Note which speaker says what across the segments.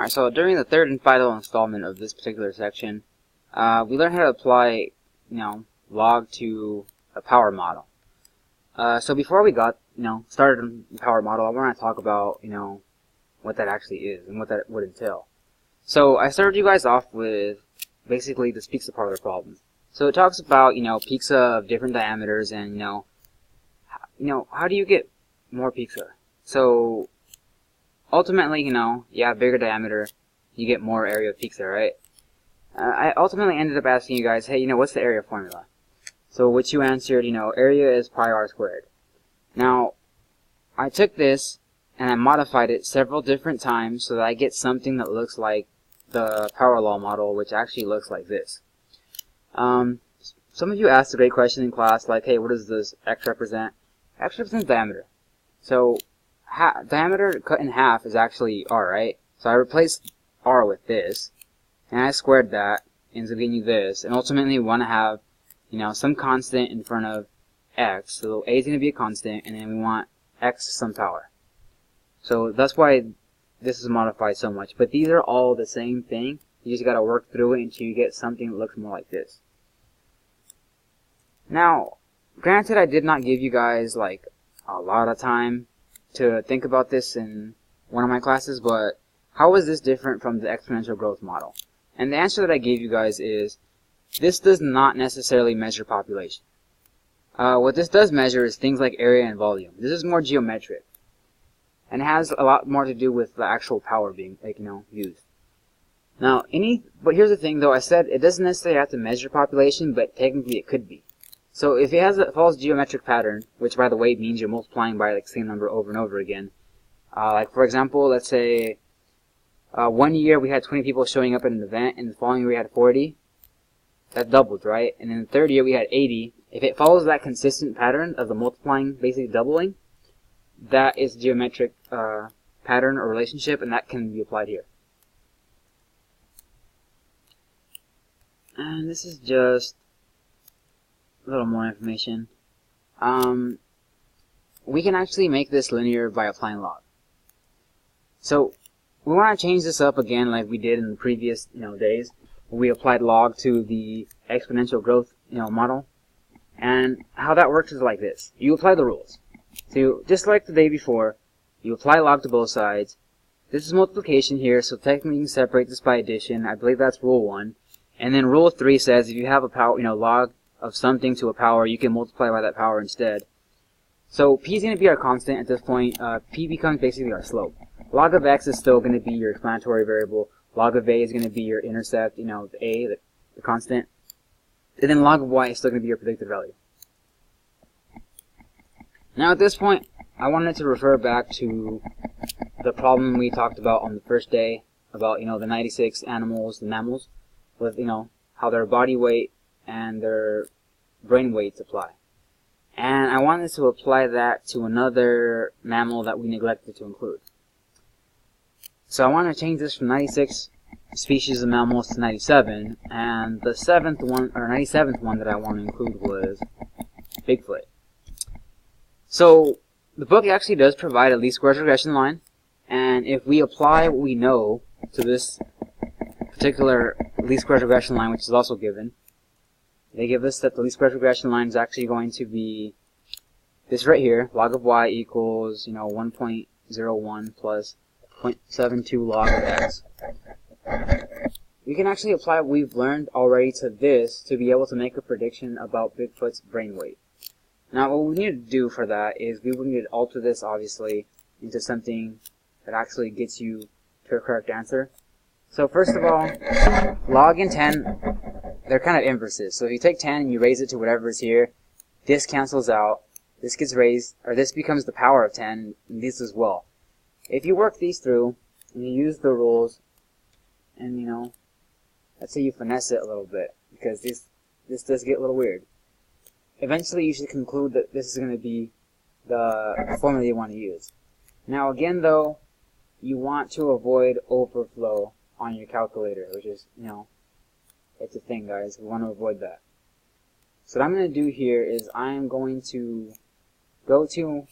Speaker 1: Alright, so during the third and final installment of this particular section, we learned how to apply, log to a power model. So before we got, started on the power model, I want to talk about, what that actually is and what that would entail. So I started you guys off with basically this pizza part of the problem. So it talks about, pizza of different diameters and, how do you get more pizza? So ultimately, you have bigger diameter, you get more area of pizza, right? I ultimately ended up asking you guys, hey, what's the area formula? So what you answered, area is pi r squared. Now, I took this and I modified it several different times so that I get something that looks like the power law model, which actually looks like this. Some of you asked a great question in class, like, hey, what does this x represent? X represents diameter. So diameter cut in half is actually r, right? So I replaced r with this, and I squared that, ends up getting you this, and ultimately we want to have, some constant in front of x. So a is going to be a constant, and then we want x to some power. So that's why this is modified so much. But these are all the same thing. You just got to work through it until you get something that looks more like this. Now, granted, I did not give you guys like a lot of time to think about this in one of my classes, but how is this different from the exponential growth model? And the answer that I gave you guys is, this does not necessarily measure population. What this does measure is things like area and volume. This is more geometric, and it has a lot more to do with the actual power being, used. Now, but here's the thing though, I said it doesn't necessarily have to measure population, but technically it could be. So if it follows geometric pattern, which by the way means you're multiplying by like same number over and over again, like for example, let's say 1 year we had 20 people showing up at an event, and the following year we had 40, that doubled, right? And then the third year we had 80. If it follows that consistent pattern of the multiplying, basically doubling, that is geometric pattern or relationship, and that can be applied here. And this is just a little more information. We can actually make this linear by applying log. So we want to change this up again like we did in the previous days. We applied log to the exponential growth model. And how that works is like this. You apply the rules. So just like the day before, you apply log to both sides. This is multiplication here, so technically you can separate this by addition. I believe that's rule 1. And then rule 3 says if you have a power, log of something to a power, you can multiply by that power instead. So p is going to be our constant at this point. P becomes basically our slope. Log of x is still going to be your explanatory variable. Log of a is going to be your intercept, the a, the constant. And then log of y is still going to be your predicted value. Now at this point, I wanted to refer back to the problem we talked about on the first day about, the 96 animals, the mammals, with, how their body weight and their brain weights apply. And I wanted to apply that to another mammal that we neglected to include. So I want to change this from 96 species of mammals to 97, and the 97th one that I want to include was Bigfoot. So the book actually does provide a least squares regression line, and if we apply what we know to this particular least squares regression line, which is also given, they give us that the least squares regression line is actually going to be this right here, log of y equals 1.01 plus 0.72 log of x. We can actually apply what we've learned already to this to be able to make a prediction about Bigfoot's brain weight. Now what we need to do for that is we would need to alter this obviously into something that actually gets you to a correct answer. So first of all, log and 10, they're kind of inverses. So if you take 10 and you raise it to whatever is here, this cancels out, this gets raised, or this becomes the power of 10, and this as well. If you work these through, and you use the rules, and let's say you finesse it a little bit, because this does get a little weird. Eventually you should conclude that this is going to be the formula you want to use. Now again though, you want to avoid overflow on your calculator, which is, it's a thing guys, we want to avoid that. So what I'm going to do here is I'm going to go to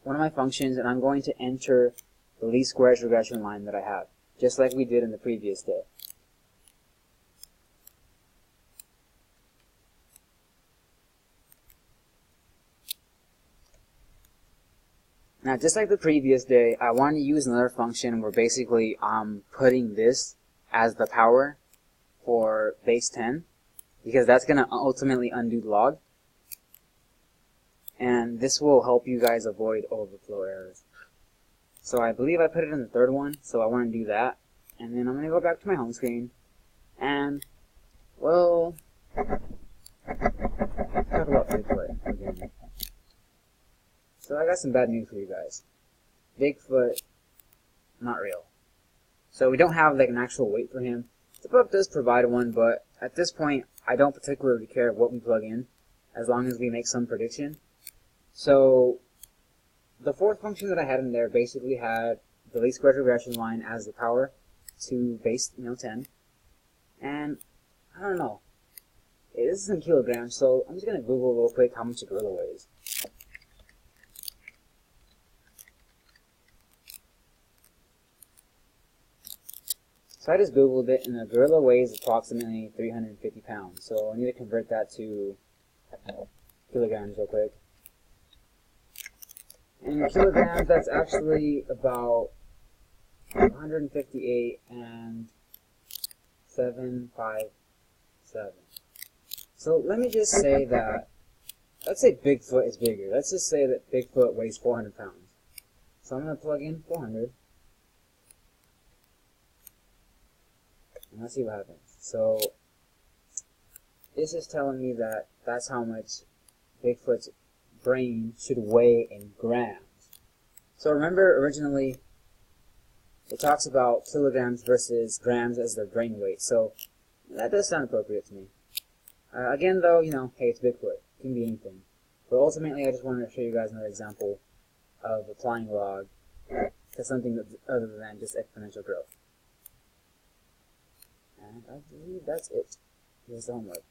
Speaker 1: one of my functions and I'm going to enter the least squares regression line that I have. just like we did in the previous day. Now, just like the previous day, I want to use another function where basically I'm putting this as the power for base 10, because that's going to ultimately undo the log. And this will help you guys avoid overflow errors. So I believe I put it in the third one, so I want to do that. And then I'm going to go back to my home screen. And, well, talk about Bigfoot again. So I got some bad news for you guys. Bigfoot, not real. So we don't have like an actual weight for him. The book does provide one, but at this point, I don't particularly care what we plug in, as long as we make some prediction. So the fourth function that I had in there basically had the least squares regression line as the power to base 10. And I don't know. This is in kilograms, so I'm just going to Google real quick how much a gorilla weighs. So I just Googled it, and a gorilla weighs approximately 350 pounds. So I need to convert that to kilograms real quick. In kilograms, that's actually about 158 and 757. So let me just say that, let's say Bigfoot is bigger. Let's just say that Bigfoot weighs 400 pounds. So I'm going to plug in 400. And let's see what happens. So this is telling me that that's how much Bigfoot's brain should weigh in grams. So remember, originally it talks about kilograms versus grams as their brain weight. So that does sound appropriate to me. Again, though, hey, it's Bigfoot. It can be anything. But ultimately, I just wanted to show you guys another example of applying log to something that's other than just exponential growth. And I believe that's it. Here's the homework.